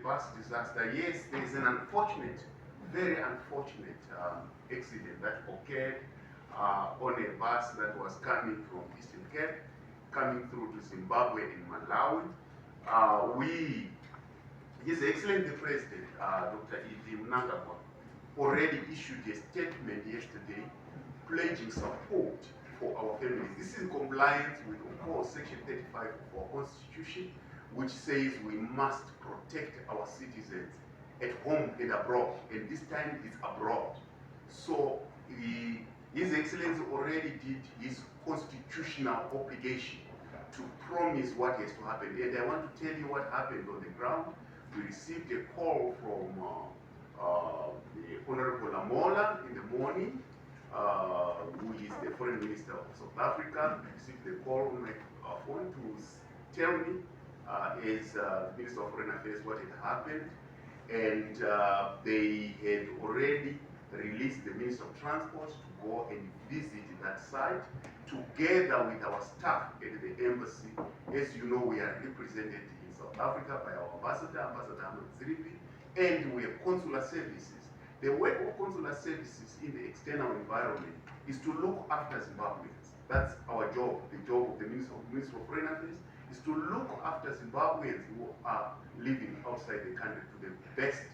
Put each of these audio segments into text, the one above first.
bus disaster, yes, there is an unfortunate, very unfortunate accident that occurred on a bus that was coming from Eastern Cape, coming through to Zimbabwe and Malawi. His Excellency the President, Dr. Idi Mnangagwa, already issued a statement yesterday pledging support for our families. This is in compliance with, of course, Section 35 of our Constitution, which says we must protect our citizens at home and abroad, and this time it's abroad. So His Excellency already did his constitutional obligation to promise what has to happen. And I want to tell you what happened on the ground. We received a call from the Honorable Lamola in the morning, who is the Foreign Minister of South Africa. We received a call on my phone to tell me, as Minister of Foreign Affairs, what had happened. And they had already released the Minister of Transport to go and visit that site together with our staff at the embassy. As you know, we are represented in South Africa by our ambassador, Ambassador Amon Murwira, and we have consular services. The work of consular services in the external environment is to look after Zimbabweans. That's our job. The job of the Minister of Foreign Affairs is to look after Zimbabweans who are living outside the country to the best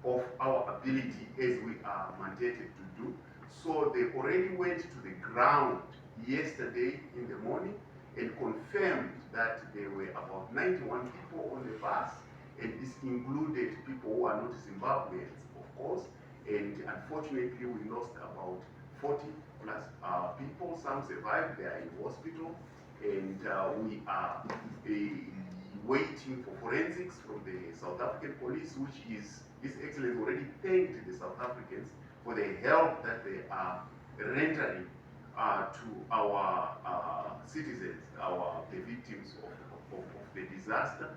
of our ability as we are mandated to do. So they already went to the ground yesterday in the morning and confirmed that there were about 91 people on the bus, and this included people who are not Zimbabweans, of course, and unfortunately we lost about 40 plus people. Some survived, they are in hospital, and we are waiting for forensics from the South African police, which is, His Excellency already thanked the South Africans for the help that they are rendering to our citizens, the victims of the disaster.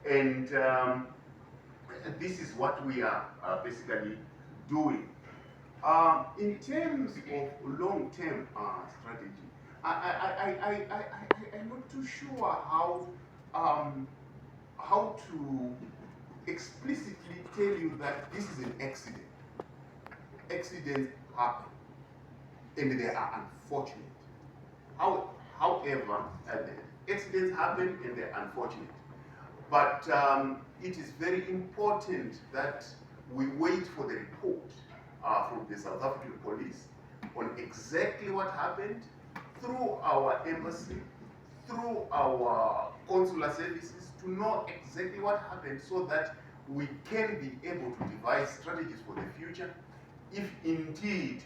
And this is what we are basically doing. In terms of long-term strategy, I'm not too sure how to explicitly tell you that this is an accident. Accidents happen, and they are unfortunate. However, accidents happen and they're unfortunate. But it is very important that we wait for the report from the South African police on exactly what happened through our embassy, through our consular services, to know exactly what happened so that we can be able to devise strategies for the future if indeed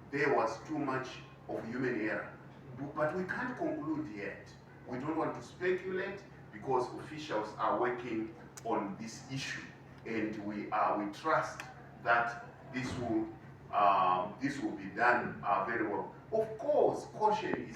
there was too much of human error. But we can't conclude yet. We don't want to speculate because officials are working on this issue, and we trust that this will be done very well. Of course, caution is